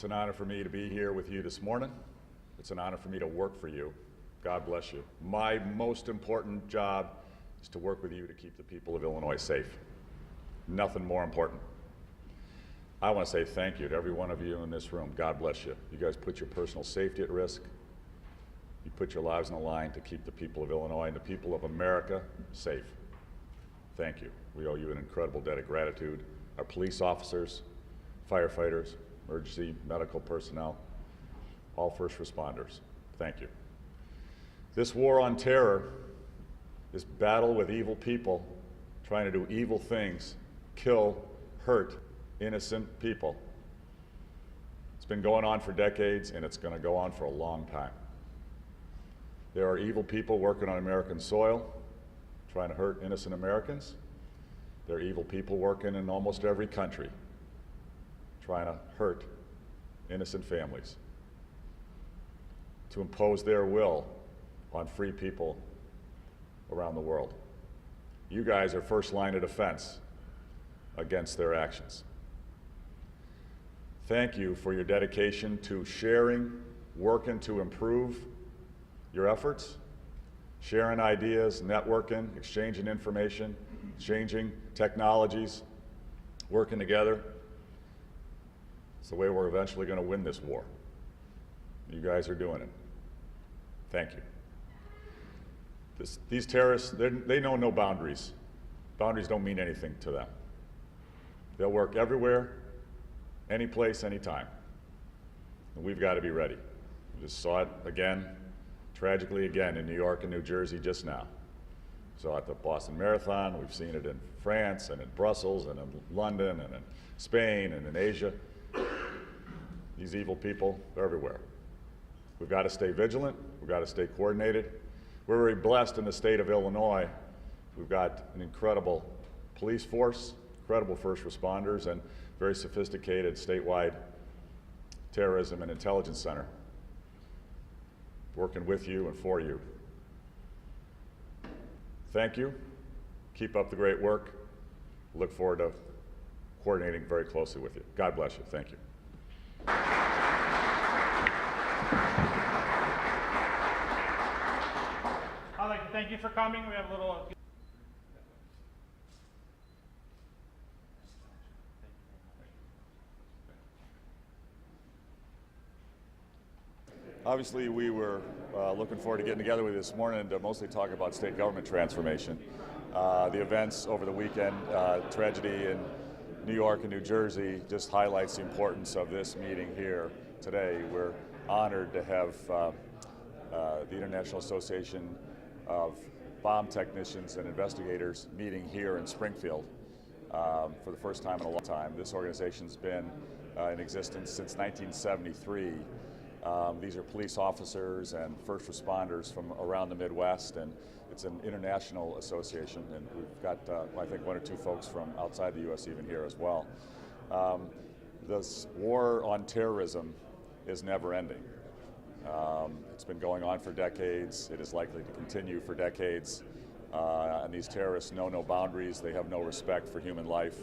It's an honor for me to be here with you this morning. It's an honor for me to work for you. God bless you. My most important job is to work with you to keep the people of Illinois safe. Nothing more important. I want to say thank you to every one of you in this room. God bless you. You guys put your personal safety at risk. You put your lives on the line to keep the people of Illinois and the people of America safe. Thank you. We owe you an incredible debt of gratitude. Our police officers, firefighters, emergency medical personnel, all first responders, thank you. This war on terror, this battle with evil people trying to do evil things, kill, hurt innocent people. It's been going on for decades, and it's going to go on for a long time. There are evil people working on American soil, trying to hurt innocent Americans. There are evil people working in almost every country, trying to hurt innocent families, to impose their will on free people around the world. You guys are first line of defense against their actions. Thank you for your dedication to sharing, working to improve your efforts, sharing ideas, networking, exchanging information, exchanging technologies, working together. It's the way we're eventually going to win this war. You guys are doing it. Thank you. These terrorists, they know no boundaries. Boundaries don't mean anything to them. They'll work everywhere, any place, anytime. And we've got to be ready. We just saw it again, tragically again, in New York and New Jersey just now. So at the Boston Marathon, we've seen it in France and in Brussels and in London and in Spain and in Asia. These evil people, they're everywhere. We've got to stay vigilant. We've got to stay coordinated. We're very blessed in the state of Illinois. We've got an incredible police force, incredible first responders, and very sophisticated statewide terrorism and intelligence center working with you and for you. Thank you. Keep up the great work. Look forward to coordinating very closely with you. God bless you. Thank you. I'd like to thank you for coming. We have a little. Obviously, we were looking forward to getting together with you this morning to mostly talk about state government transformation. The events over the weekend, tragedy in New York and New Jersey, just highlights the importance of this meeting here today. We're honored to have the International Association of Bomb Technicians and Investigators meeting here in Springfield for the first time in a long time. This organization's been in existence since 1973. These are police officers and first responders from around the Midwest, and it's an international association, and we've got, I think, one or two folks from outside the U.S. even here as well. This war on terrorism is never ending. It's been going on for decades. It is likely to continue for decades. And these terrorists know no boundaries. They have no respect for human life.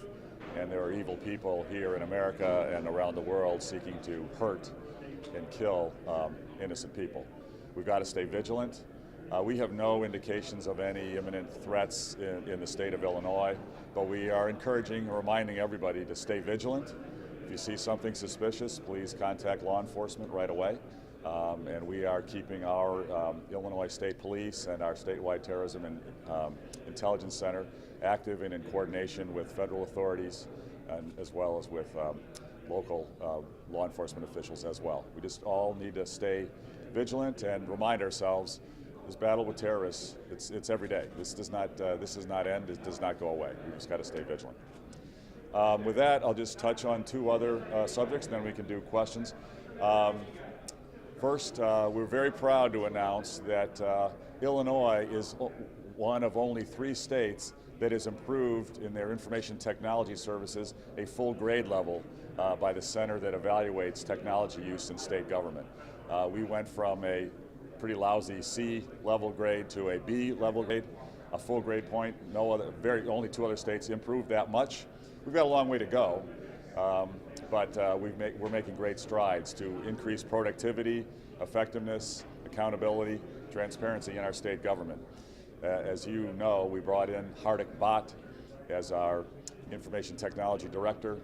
And there are evil people here in America and around the world seeking to hurt and kill innocent people. We've got to stay vigilant. We have no indications of any imminent threats in the state of Illinois, but we are encouraging and reminding everybody to stay vigilant. If you see something suspicious, please contact law enforcement right away. And we are keeping our Illinois State Police and our statewide terrorism and intelligence center active and in coordination with federal authorities, and as well as with local law enforcement officials as well. We just all need to stay vigilant and remind ourselves this battle with terrorists, it's every day. This does not end, it does not go away. We just got to stay vigilant. With that, I'll just touch on two other subjects, and then we can do questions. First, we're very proud to announce that Illinois is one of only 3 states that is improved in their information technology services a full grade level by the center that evaluates technology use in state government. We went from a pretty lousy C level grade to a B level grade, a full grade point. Only 2 other states improved that much. We've got a long way to go, But we're making great strides to increase productivity, effectiveness, accountability, transparency in our state government. As you know, we brought in Hardik Bhatt as our Information Technology Director.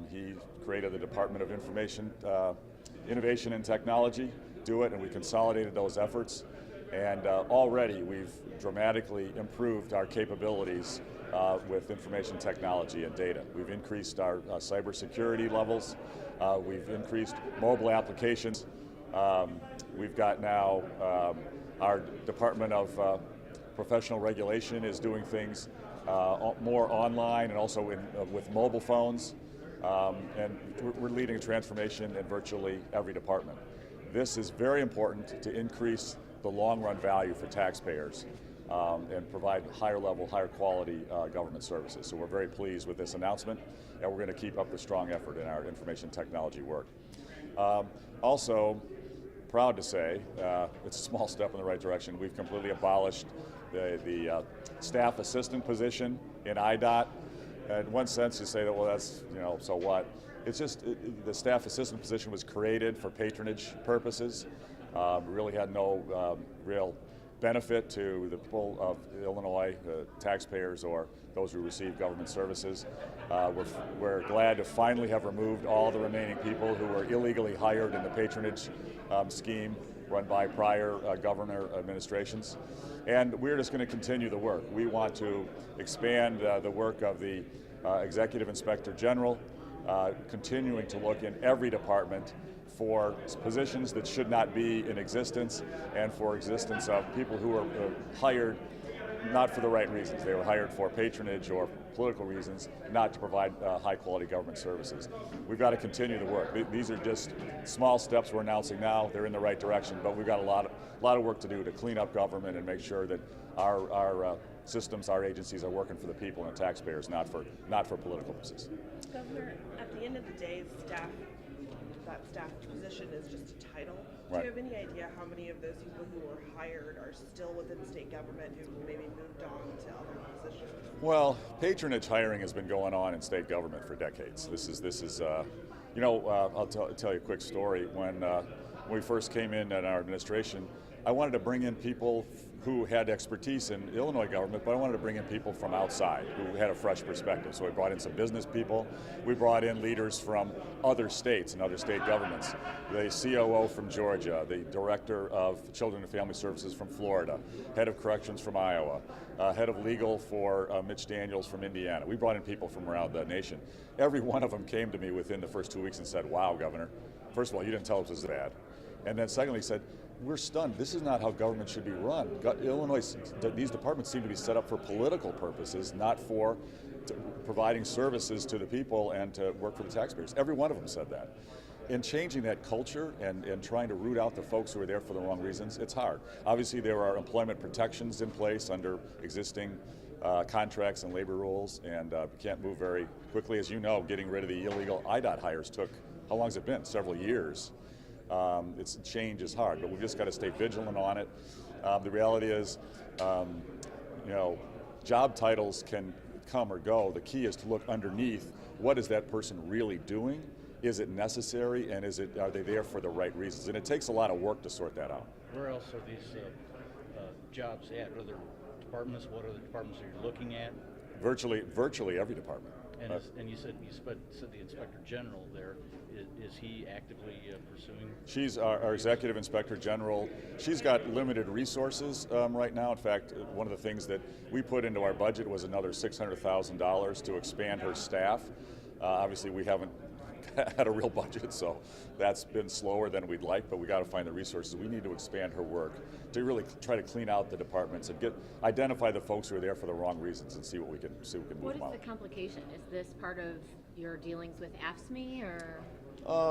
He created the Department of Information Innovation and Technology, and we consolidated those efforts. And already we've dramatically improved our capabilities with information technology and data. We've increased our cybersecurity levels. We've increased mobile applications. We've got now our Department of Professional Regulation is doing things more online and also with mobile phones. And we're leading a transformation in virtually every department. This is very important to increase the long-run value for taxpayers and provide higher level, higher quality government services. So we're very pleased with this announcement, and we're going to keep up the strong effort in our information technology work. Also, proud to say, it's a small step in the right direction. We've completely abolished the staff assistant position in IDOT. In one sense, you say that, well, that's, so what? It's just, the staff assistant position was created for patronage purposes. Really had no real benefit to the people of Illinois, taxpayers or those who receive government services. We're glad to finally have removed all the remaining people who were illegally hired in the patronage scheme run by prior governor administrations. And we're just going to continue the work. We want to expand the work of the Executive Inspector General, continuing to look in every department for positions that should not be in existence and for existence of people who are hired not for the right reasons. They were hired for patronage or political reasons, not to provide high-quality government services. We've got to continue the work. These are just small steps we're announcing now. They're in the right direction, but we've got a lot of work to do to clean up government and make sure that our systems, our agencies are working for the people and the taxpayers, not for political purposes. Governor, at the end of the day, that staff position is just a title. Right. Do you have any idea how many of those people who were hired are still within state government who maybe moved on to other positions? Well, patronage hiring has been going on in state government for decades. This is I'll tell you a quick story. When we first came in our administration, I wanted to bring in people who had expertise in Illinois government, but I wanted to bring in people from outside who had a fresh perspective. So we brought in some business people. We brought in leaders from other states and other state governments. The COO from Georgia, the Director of Children and Family Services from Florida, Head of Corrections from Iowa, Head of Legal for Mitch Daniels from Indiana. We brought in people from around the nation. Every one of them came to me within the first 2 weeks and said, "Wow, Governor, first of all, you didn't tell us this was bad." And then secondly said, "We're stunned. This is not how government should be run. Illinois, these departments seem to be set up for political purposes, not for providing services to the people and to work for the taxpayers." Every one of them said that. In changing that culture and trying to root out the folks who are there for the wrong reasons, it's hard. Obviously, there are employment protections in place under existing contracts and labor rules, and we can't move very quickly. As you know, getting rid of the illegal IDOT hires took, how long has it been? Several years. Change is hard, but we've just got to stay vigilant on it. The reality is, job titles can come or go. The key is to look underneath. What is that person really doing? Is it necessary, and are they there for the right reasons? And it takes a lot of work to sort that out. Where else are these jobs at? Other departments? What other departments are you looking at? Virtually every department. And you said the Inspector General there. Is he actively pursuing? She's our Executive Inspector General. She's got limited resources right now. In fact, one of the things that we put into our budget was another $600,000 to expand her staff. Obviously, we haven't had a real budget, so that's been slower than we'd like, but we got to find the resources. We need to expand her work to really try to clean out the departments and identify the folks who are there for the wrong reasons and see what we can move them out. What is the complication? Is this part of your dealings with AFSCME, or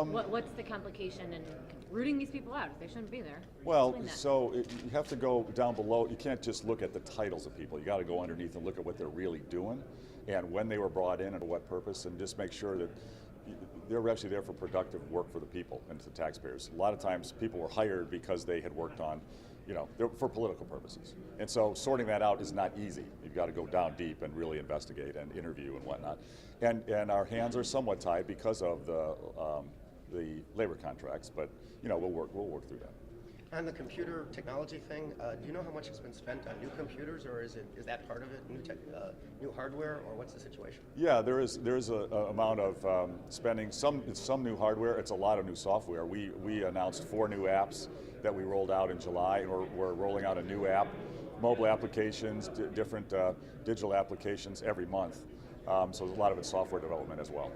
what's the complication in rooting these people out? They shouldn't be there. Well, so you have to go down below. You can't just look at the titles of people. You got to go underneath and look at what they're really doing and when they were brought in and for what purpose, and just make sure that they're actually there for productive work for the people and to the taxpayers. A lot of times people were hired because they had worked on they're for political purposes. And so sorting that out is not easy. You've got to go down deep and really investigate and interview and whatnot. And our hands are somewhat tied because of the labor contracts, but we'll work through that. On the computer technology thing, do you know how much has been spent on new computers, or is that part of it, new hardware, or what's the situation? Yeah, there is a amount of spending. It's some new hardware. It's a lot of new software. We announced 4 new apps that we rolled out in July, and we're rolling out a new app, mobile applications, different digital applications every month. So a lot of it's software development as well.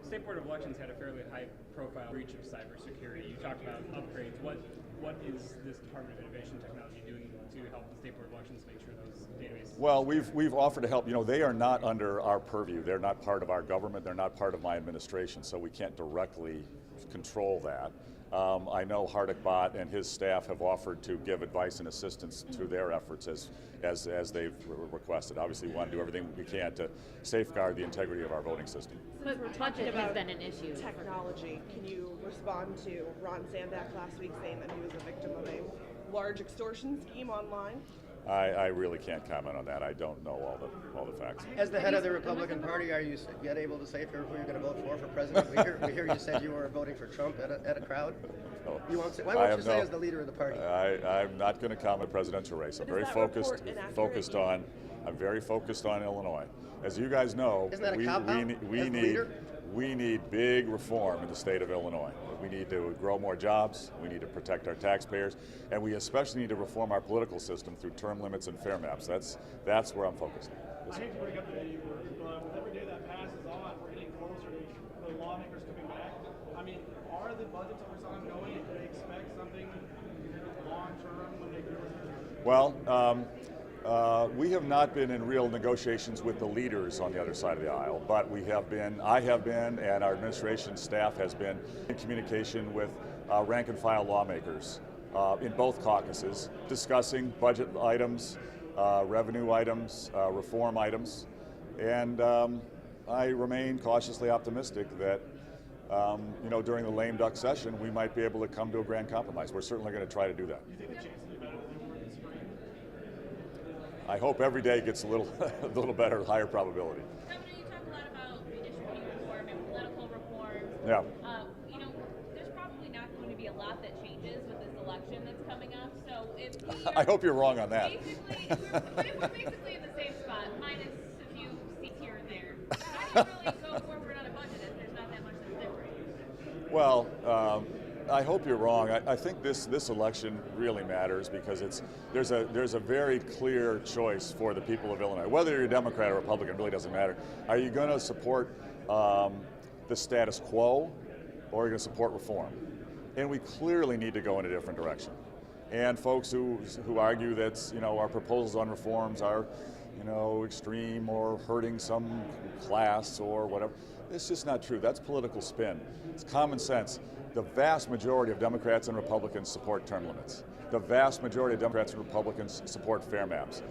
State Board of Elections had a fairly high-profile breach of cybersecurity. You talked about upgrades. What is this Department of Innovation and Technology doing to help the State Board of Elections make sure those databases? Well, we've offered to help. They are not under our purview. They're not part of our government. They're not part of my administration, so we can't directly control that. I know Hardick and his staff have offered to give advice and assistance to their efforts as they've requested. Obviously, we want to do everything we can to safeguard the integrity of our voting system. But budget has been an issue. Technology. Can you respond to Ron Sandak last week saying that he was a victim of a large extortion scheme online? I really can't comment on that. I don't know all the facts. As the head of the Republican Party, are you yet able to say who you're going to vote for president? We hear you said you were voting for Trump at a crowd. No. You won't say, why won't you say as the leader of the party? I'm not going to comment on the presidential race. I'm very focused on Illinois. As you guys know, isn't that a cop-out? We need big reform in the state of Illinois. We need to grow more jobs, we need to protect our taxpayers, and we especially need to reform our political system through term limits and fair maps. That's where I'm focused. I hate to bring up the day, but with every day that passes on, we're getting closer to the lawmakers coming back. I mean, are the budget talks ongoing? Do they expect something long-term when they do it? Well, we have not been in real negotiations with the leaders on the other side of the aisle, but I have been, and our administration staff has been in communication with rank and file lawmakers in both caucuses, discussing budget items, revenue items, reform items, and I remain cautiously optimistic that during the lame duck session, we might be able to come to a grand compromise. We're certainly going to try to do that. I hope every day gets a little better, higher probability. Governor, you talk a lot about redistricting reform and political reform. Yeah. There's probably not going to be a lot that changes with this election that's coming up. So if I hope you're wrong on that. We're basically in the same spot, minus a few seats here and there. How do you really go forward on a budget if there's not that much that's different? Well, I hope you're wrong. I think this election really matters because there's a very clear choice for the people of Illinois. Whether you're a Democrat or Republican, really doesn't matter. Are you going to support the status quo, or are you going to support reform? And we clearly need to go in a different direction. And folks who argue that our proposals on reforms are extreme or hurting some class or whatever, it's just not true. That's political spin. It's common sense. The vast majority of Democrats and Republicans support term limits. The vast majority of Democrats and Republicans support fair maps.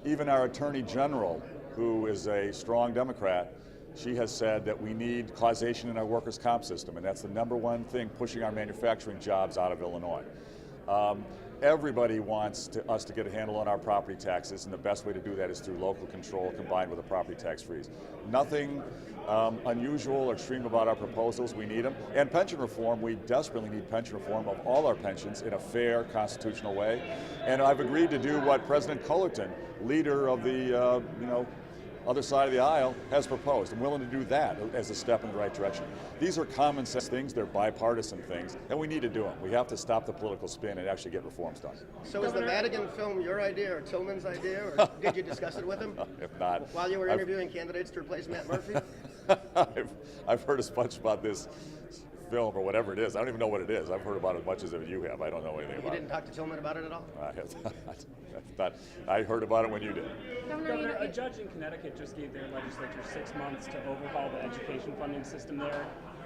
Even our Attorney General, who is a strong Democrat, she has said that we need causation in our workers' comp system, and that's the #1 thing pushing our manufacturing jobs out of Illinois. Everybody wants us to get a handle on our property taxes, and the best way to do that is through local control combined with a property tax freeze. Nothing unusual or extreme about our proposals. We need them. And pension reform, we desperately need pension reform of all our pensions in a fair, constitutional way. And I've agreed to do what President Cullerton, leader of the other side of the aisle, has proposed. I'm willing to do that as a step in the right direction. These are common sense things, they're bipartisan things, and we need to do them. We have to stop the political spin and actually get reforms done. So is the Madigan film your idea or Tillman's idea, or did you discuss it with him? If not. While you were interviewing candidates to replace Matt Murphy? I've heard as much about this film or whatever it is. I don't even know what it is. I've heard about it as much as you have. I don't know anything about it. You didn't talk to Tillman about it at all? I have not. I heard about it when you did. Governor, a judge in Connecticut just gave their legislature 6 months to overhaul the education funding system there.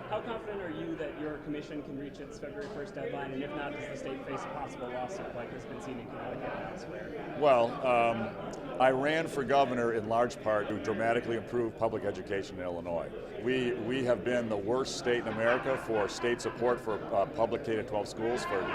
How confident are you that your commission can reach its February 1st deadline, and if not, does the state face a possible lawsuit like has been seen in Connecticut and elsewhere? Well, I ran for governor in large part to dramatically improve public education in Illinois. We have been the worst state in America for state support for public K-12 schools for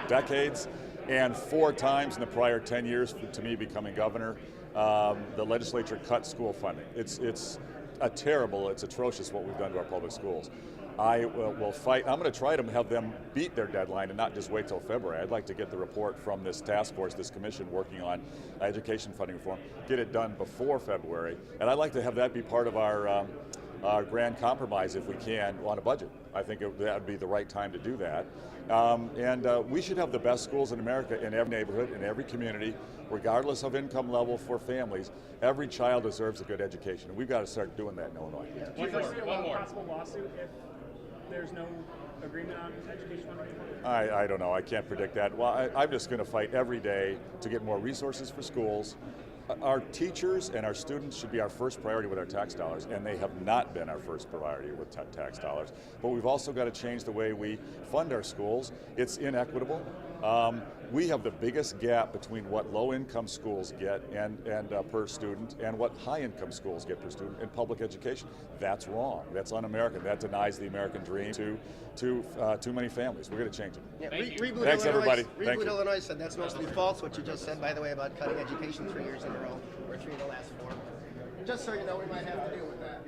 decades, and 4 times in the prior 10 years to me becoming governor, the legislature cut school funding. It's atrocious what we've done to our public schools. I will fight. I'm going to try to have them beat their deadline and not just wait till February. I'd like to get the report from this task force, this commission working on education funding reform, get it done before February, and I'd like to have that be part of our grand compromise if we can on a budget. I think that would be the right time to do that. We should have the best schools in America in every neighborhood, in every community, regardless of income level for families. Every child deserves a good education, and we've got to start doing that in Illinois. Do you foresee a possible lawsuit if there's no agreement on education funding? I don't know. I can't predict that. Well, I'm just going to fight every day to get more resources for schools. Our teachers and our students should be our first priority with our tax dollars, and they have not been our first priority with tax dollars. But we've also got to change the way we fund our schools. It's inequitable. We have the biggest gap between what low-income schools get and per student and what high-income schools get per student in public education. That's wrong. That's un-American. That denies the American dream to too many families. We're going to change it. Yeah, Reboot Thanks, Illinois, everybody. Reboot Thank you. Illinois said that's mostly false, what you just said, by the way, about cutting education 3 years in a row, or 3 of the last 4. Just so you know, we might have to deal with that.